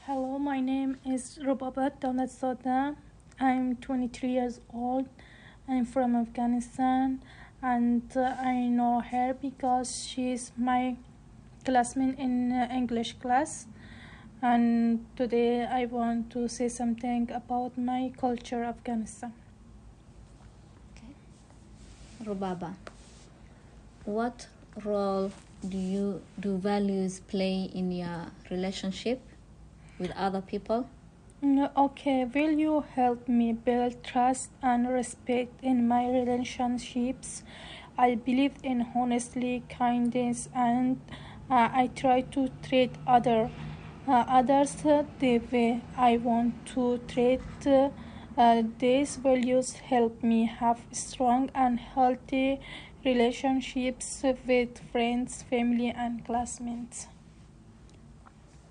Hello, my name is Rubabat Dawlat Soda. I'm 23 years old. I'm from Afghanistan and I know her because she's my classmate in English class. And today I want to say something about my culture, Afghanistan. Okay. Rubaba, what role do values play in your relationship with other people? Okay, will you help me build trust and respect in my relationships? I believe in honesty, kindness, and I try to treat others the way I want to treat. These values help me have strong and healthy relationships with friends, family, and classmates.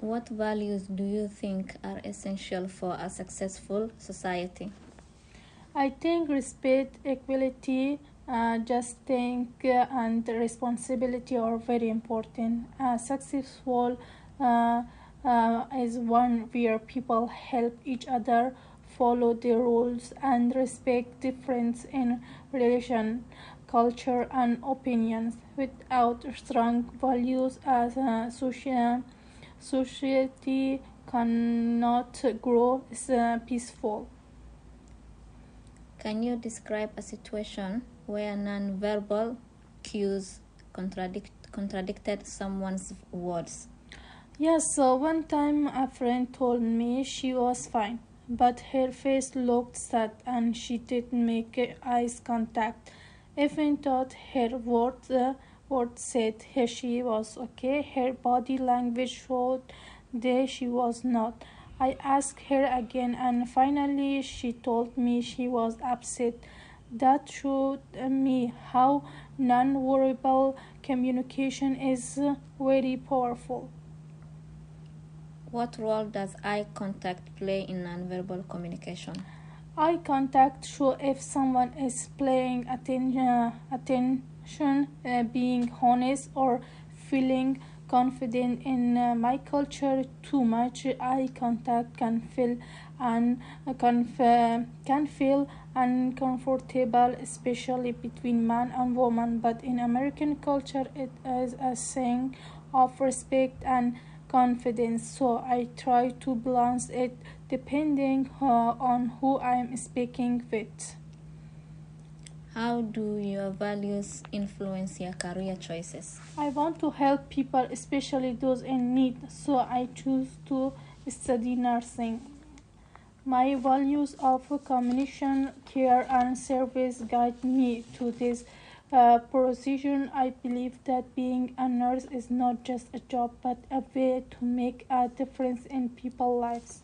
What values do you think are essential for a successful society? I think respect, equality, justice, and responsibility are very important. Successful is one where people help each other, follow the rules, and respect difference in religion, culture, and opinions. Without strong values, as a society cannot grow peaceful. Can you describe a situation where non-verbal cues contradicted someone's words? Yes, so one time a friend told me she was fine, but her face looked sad and she didn't make eye contact. Even though her words said she was okay, her body language showed that she was not. I asked her again, and finally she told me she was upset. That showed me how non-verbal communication is very powerful. What role does eye contact play in nonverbal communication? Eye contact shows if someone is paying attention, being honest, or feeling confident. In my culture, too much eye contact can feel uncomfortable, especially between man and woman. But in American culture, it is a sign of respect and confidence, so I try to balance it depending on who I am speaking with. How do your values influence your career choices? I want to help people, especially those in need, so I choose to study nursing. My values of communication, care, and service guide me to this position. I believe that being a nurse is not just a job, but a way to make a difference in people's lives.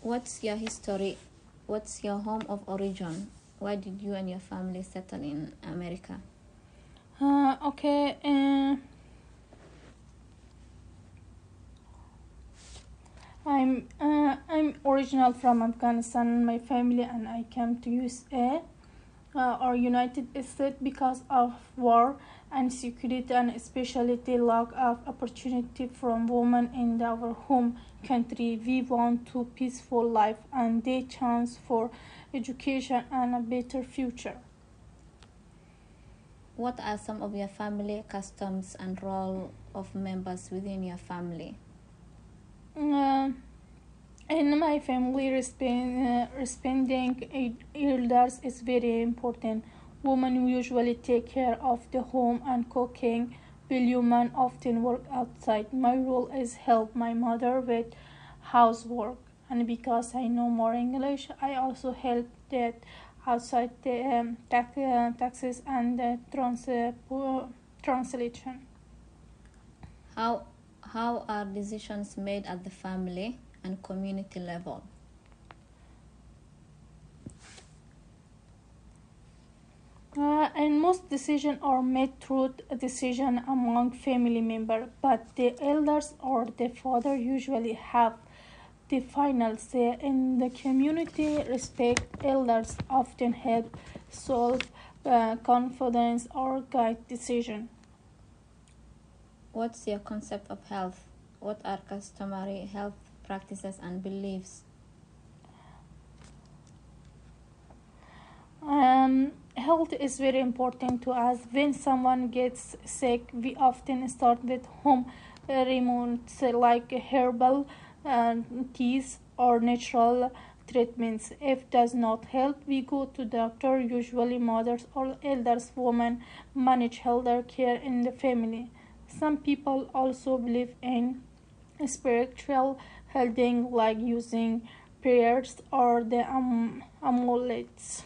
What's your history? What's your home of origin? Why did you and your family settle in America? Okay. I'm original from Afghanistan. My family and I came to USA or United States because of war and security, and especially the lack of opportunity from women in our home country. We want to peaceful life and the chance for education and a better future. What are some of your family customs and role of members within your family? Uh, in my family, respecting elders is very important. Women usually take care of the home and cooking, while men often work outside. My role is help my mother with housework, and because I know more English, I also help that outside the taxes and translation. How are decisions made at the family and community level? And most decisions are made through a decision among family members, but the elders or the father usually have the final say in the community. Respect elders often help solve confidence or guide decision. What's your concept of health? What are customary health practices and beliefs? Health is very important to us. When someone gets sick, we often start with home remedies like herbal uh, teas or natural treatments. If does not help, we go to doctor. Usually, mothers or elders women manage health care in the family. Some people also believe in spiritual healing, like using prayers or the amulets.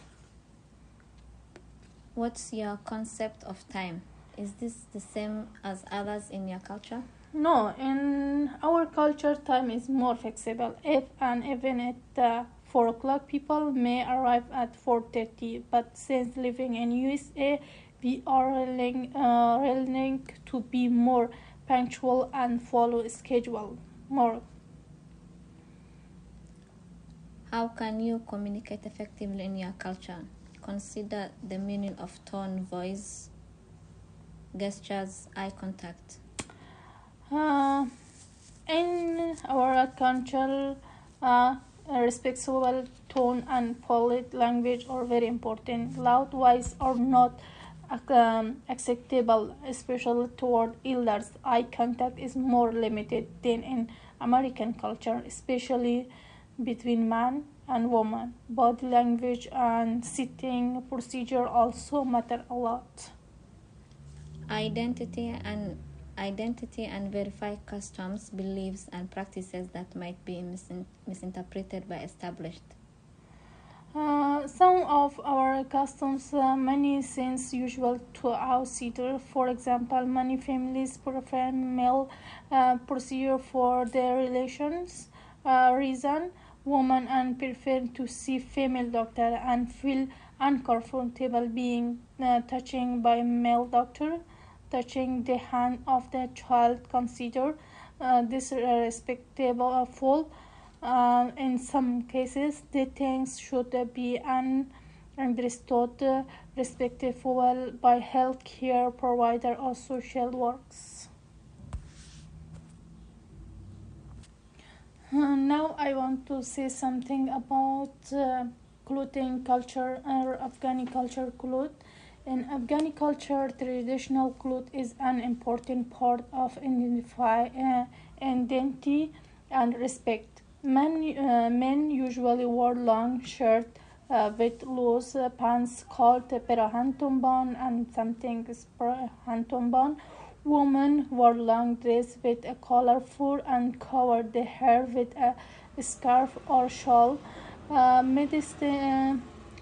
What's your concept of time? Is this the same as others in your culture? No, in our culture, time is more flexible. If and even at 4 o'clock, people may arrive at 4:30. But since living in USA, we are learning to be more punctual and follow schedule more. How can you communicate effectively in your culture? Consider the meaning of tone, voice, gestures, eye contact. Uh, in our culture, a respectful tone and polite language are very important. Loud voice are not acceptable, especially toward elders. Eye contact is more limited than in American culture, especially between man and woman. Body language and sitting procedure also matter a lot. Identity and verify customs, beliefs, and practices that might be misinterpreted by established. Some of our customs, many since usual to outsider. For example, many families prefer male procedure for their relations reason. Women and prefer to see female doctor and feel uncomfortable being touching by male doctor. Touching the hand of the child consider disrespectful. In some cases, the things should be understood respectful by healthcare provider or social works. Now I want to say something about clothing culture or Afghani culture cloth. In Afghani culture, traditional cloth is an important part of identity and respect. Men usually wear long shirt with loose pants called perahantumban and something is perahantumban. Women wear long dress with a colorful and cover the hair with a scarf or shawl.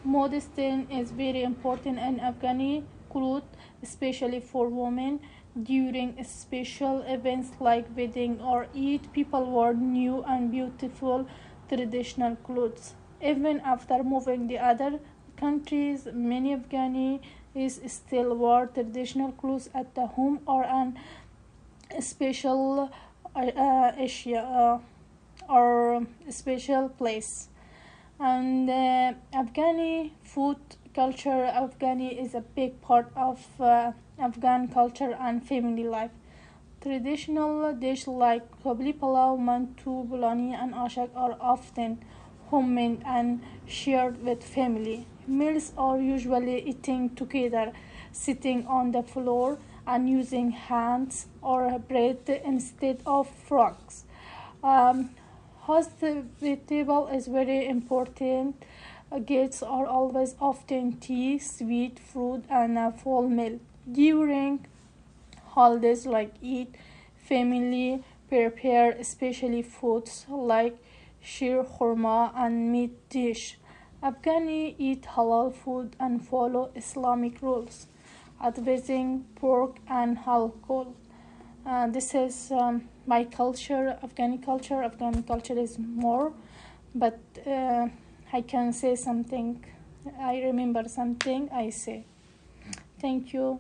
Modesty is very important in Afghani cloth, especially for women. During special events like wedding or Eid, people wear new and beautiful traditional clothes. Even after moving to other countries, many Afghani is still wear traditional clothes at the home or an special Asia or special place. And Afghani food culture. Afghani is a big part of Afghan culture and family life. Traditional dishes like kabli palau, mantu, bulani, and ashak are often homemade and shared with family. Meals are usually eaten together, sitting on the floor and using hands or bread instead of forks. Um, Hospitable is very important. Guests are always often tea, sweet fruit, and a full meal. During holidays like Eid, family prepare especially foods like sheer khurma and meat dish. Afghani eat halal food and follow Islamic rules, advising pork and alcohol. This is my culture, Afghani culture. Afghani culture is more, but I can say something. I remember something I say. Thank you.